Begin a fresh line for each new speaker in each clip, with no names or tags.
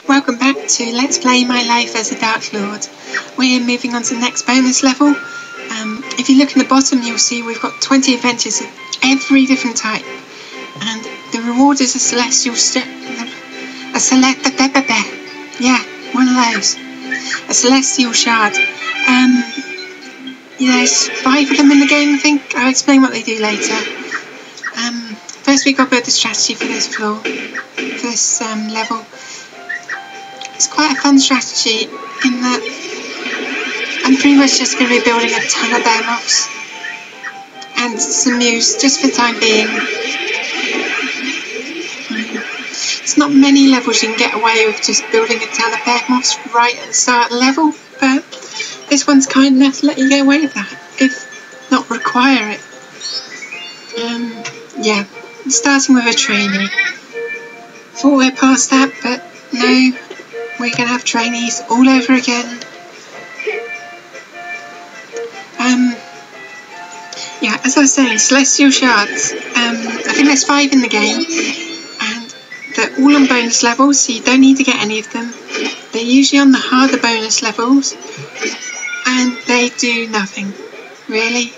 Welcome back to Let's Play My Life as a Darklord. We're moving on to the next bonus level. If you look in the bottom, you'll see we've got 20 adventures of every different type. And the reward is a celestial yeah, one of those. A celestial shard. There's 5 of them in the game, I think. I'll explain what they do later. First we've got to build the strategy for this floor, for this level. It's quite a fun strategy in that I'm pretty much just going to be building a ton of bear moths and some mews just for the time being. It's not many levels you can get away with just building a ton of bear moths right at the start of the level, but this one's kind enough to let you get away with that, if not require it. Yeah, starting with a trainee. Thought we're past that, but no. We're going to have trainees all over again. Yeah, as I was saying, celestial shards. I think there's 5 in the game, and they're all on bonus levels, so you don't need to get any of them. They're usually on the harder bonus levels, and they do nothing, really.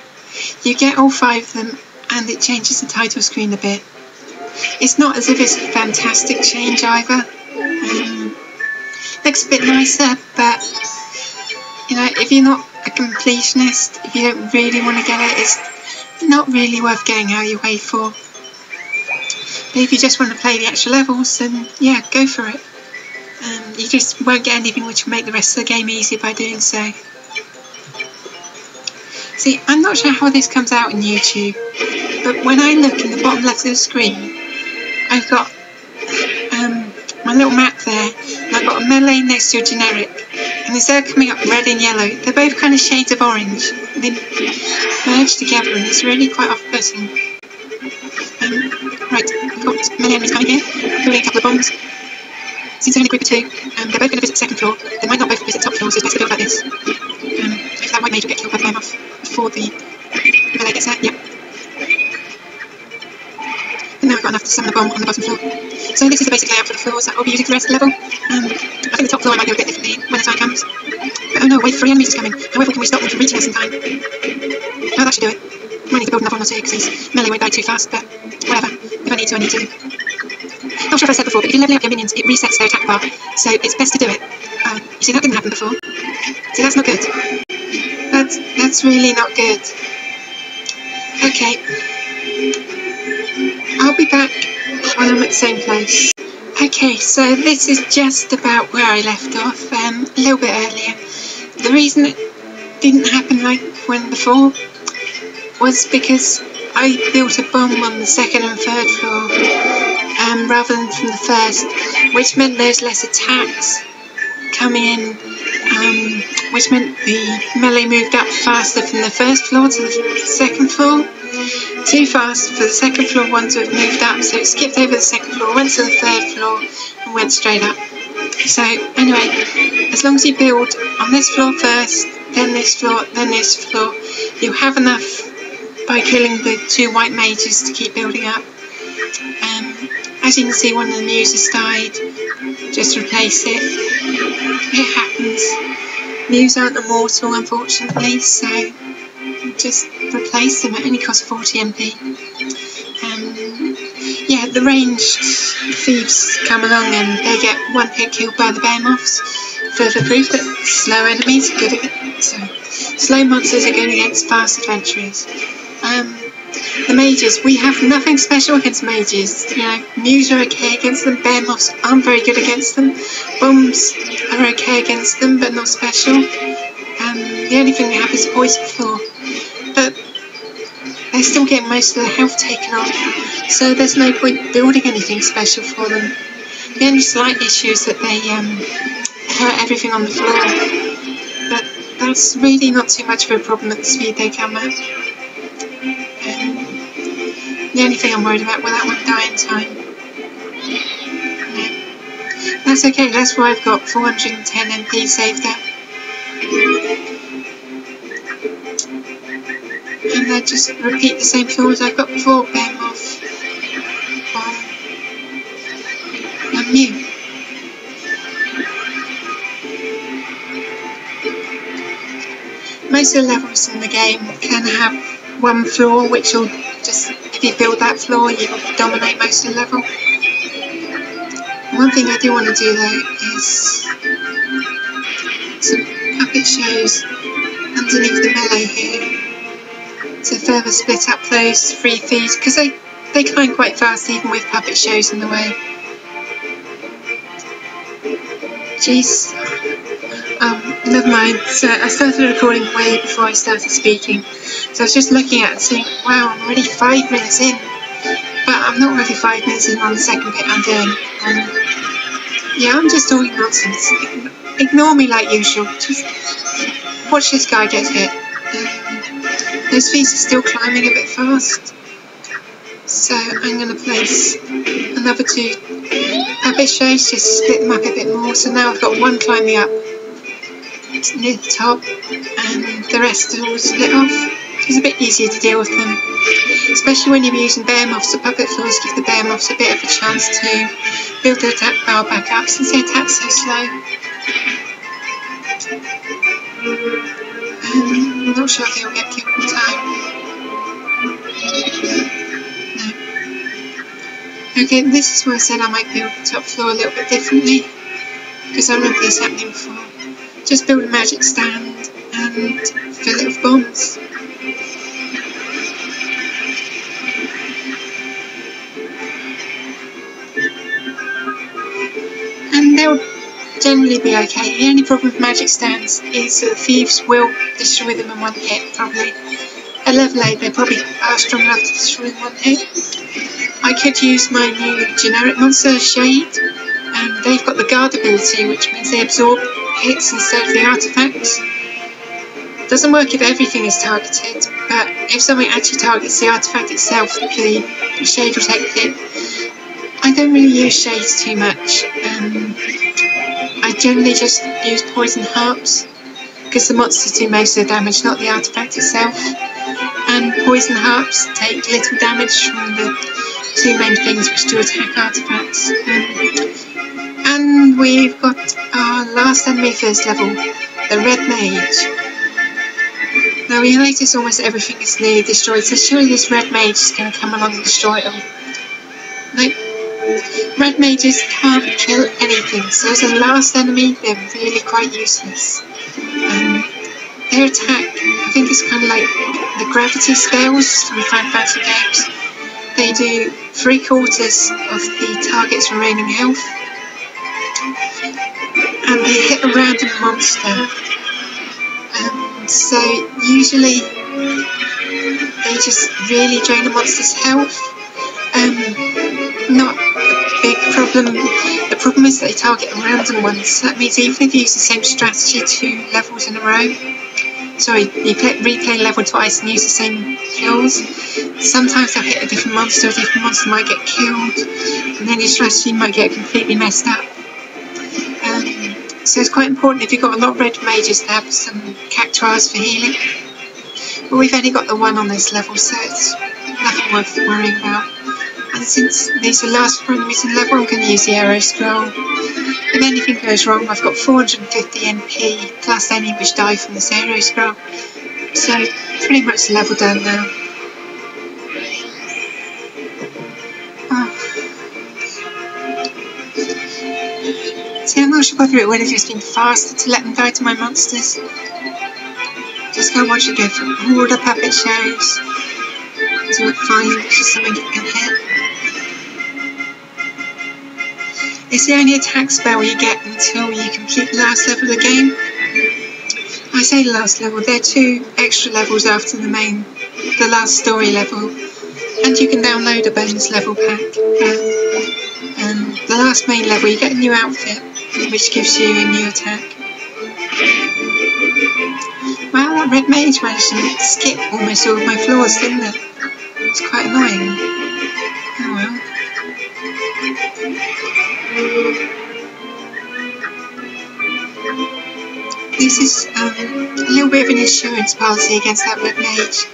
You get all 5 of them, and it changes the title screen a bit. It's not as if it's a fantastic change either. Looks a bit nicer, but you know, if you're not a completionist, if you don't really want to get it, it's not really worth getting out of your way for. But if you just want to play the extra levels, then yeah, go for it. You just won't get anything which will make the rest of the game easier by doing so. See, I'm not sure how this comes out in YouTube, but when I look in the bottom left of the screen, I've got my little map there, and I've got a melee next to a generic, and instead of coming up red and yellow, they're both kind of shades of orange. They merge together, and it's really quite off-putting. Right, I've got melee enemies coming here, building a couple of bombs. Seems only a group of 2, they're both going to visit the second floor. They might not both visit the top floor, so it's best to build like this. If that white mage will get killed by the bear moth before the melee gets there. Yep. And now we've got enough to summon a bomb on the bottom floor. So this is the basic layout for the floors that we'll be using for the rest of the level. I think the top floor I might do a bit differently when the time comes. But oh no, wave 3 enemies is coming. However, can we stop them from reaching us in time? Oh, that should do it. Might need to build another one or 2 because his melee won't die too fast, but whatever. If I need to, I need to. Not sure if I said before, but if you're leveling up your minions, it resets their attack bar, so it's best to do it. You see, that didn't happen before. See, that's not good. That's really not good. Okay. I'll be back when I'm at the same place. Okay, so this is just about where I left off, a little bit earlier. The reason it didn't happen like when before was because I built a bomb on the 2nd and 3rd floor rather than from the 1st, which meant there's less attacks coming in, which meant the melee moved up faster from the 1st floor to the 2nd floor. Too fast for the 2nd floor one to have moved up, so it skipped over the 2nd floor, went to the 3rd floor and went straight up. So anyway, as long as you build on this floor first, then this floor, then this floor, you'll have enough by killing the 2 white mages to keep building up. As you can see, one of the mews has died. Just replace it. It happens. Mews aren't immortal, unfortunately, so just replace them. It only costs 40 MP. Yeah, the ranged thieves come along and they get 1 hit killed by the bear moths. Further proof that slow enemies are good against. So, slow monsters are good against fast adventurers. The mages, we have nothing special against mages. You know, mews are okay against them, bear moths aren't very good against them, bombs are okay against them, but not special. The only thing they have is poison floor, but they still get most of the health taken off, so there's no point building anything special for them. The only slight issue is that they hurt everything on the floor, but that's really not too much of a problem at the speed they come at. The only thing I'm worried about, will that one die in time? No. That's okay, that's why I've got 410 MP saved up. And I just repeat the same floors I've got before, bear moth, bomb, and mew. most of the levels in the game can have one floor, which will just, if you build that floor, you'll dominate most of the level. One thing I do want to do though is some puppet shows underneath the melee here to further split up those free feeds, because they climb quite fast even with puppet shows in the way. Jeez. Never mind. So I started recording way before I started speaking. So I was just looking at it and saying, wow, I'm already 5 minutes in. But I'm not really 5 minutes in on the second bit I'm doing. Yeah, I'm just talking nonsense. Ignore me like usual. Just watch this guy get hit. Those feet are still climbing a bit fast. So I'm going to place another 2 puppet shows just to split them up a bit more. So now I've got one climbing up near the top and the rest are all split off. It's a bit easier to deal with them, especially when you're using bear moths or puppet floors. Give the bear moths a bit of a chance to build their attack bar back up since they attack so slow. I'm not sure if they'll get killed in time. No. Okay, this is where I said I might build the top floor a little bit differently, because I remember this happening before. Just build a magic stand and fill it with bombs. And they'll generally be okay. The only problem with magic stands is that the thieves will destroy them in one hit, probably. At level 8 they probably are strong enough to destroy in one hit. I could use my new generic monster, Shade, and they've got the guard ability, which means they absorb hits instead of the artifacts. Doesn't work if everything is targeted, but if something actually targets the artifact itself, the Shade will take the hit. I don't really use Shades too much. I generally just use poison harps, because the monsters do most of the damage, not the artifact itself. And poison harps take little damage from the 2 main things which do attack artifacts. And we've got our last enemy for this level, the Red Mage. Now we notice almost everything is nearly destroyed, so surely this Red Mage is going to come along and destroy it all. Nope. Red Mages can't kill anything, so as a last enemy they're really quite useless. Their attack, I think it's kind of like the gravity spells from Final Fantasy games. They do 3/4 of the target's remaining health, and they hit a random monster. So usually they just really drain a monster's health. Not a big problem. The problem is that they target a random one, so that means even if you use the same strategy 2 levels in a row, sorry, you replay level twice and use the same kills, sometimes they'll hit a different monster might get killed, and then your strategy might get completely messed up. So it's quite important if you've got a lot of red mages to have some cactuars for healing. But we've only got the 1 on this level, so it's nothing worth worrying about. And since these are the last 4 enemies in level, I'm going to use the arrow scroll. If anything goes wrong, I've got 450 NP plus any which die from this arrow scroll. So pretty much the level done now. See, I'm not sure whether it would have just been faster to let them die to my monsters. Just go watch it go from all the puppet shows until it finally reaches something it can hit. It's the only attack spell you get until you complete the last level of the game. I say the last level, there are 2 extra levels after the last story level, and you can download a bonus level pack. The last main level you get a new outfit, which gives you a new attack. Wow, that red mage managed to skip almost all of my floors, didn't it? It's quite annoying. Oh well. This is a little bit of an insurance policy against that red mage.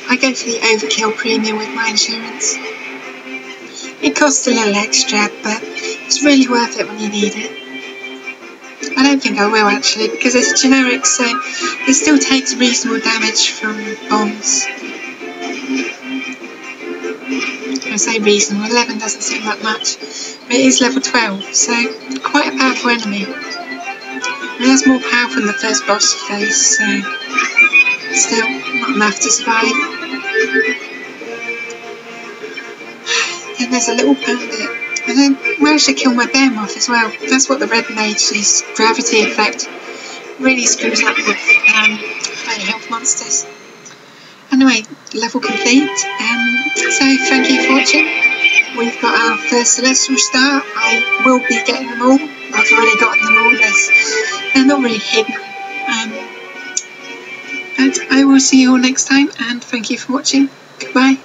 I go for the overkill premium with my insurance. It costs a little extra, but it's really worth it when you need it. I don't think I will actually, because it's generic, so it still takes reasonable damage from bombs. I say reasonable, 11 doesn't seem that much, but it is level 12, so quite a powerful enemy. I mean, that's more powerful than the first boss phase, so still not enough to survive. Then there's a little bandit, and then where should kill my behemoth as well. That's what the red mage is, gravity effect. Really screws up with high health monsters. Anyway, level complete. So thank you for watching. We've got our first celestial star. I will be getting them all. I've already gotten them all. They're not really hidden. And I will see you all next time, and thank you for watching. Goodbye.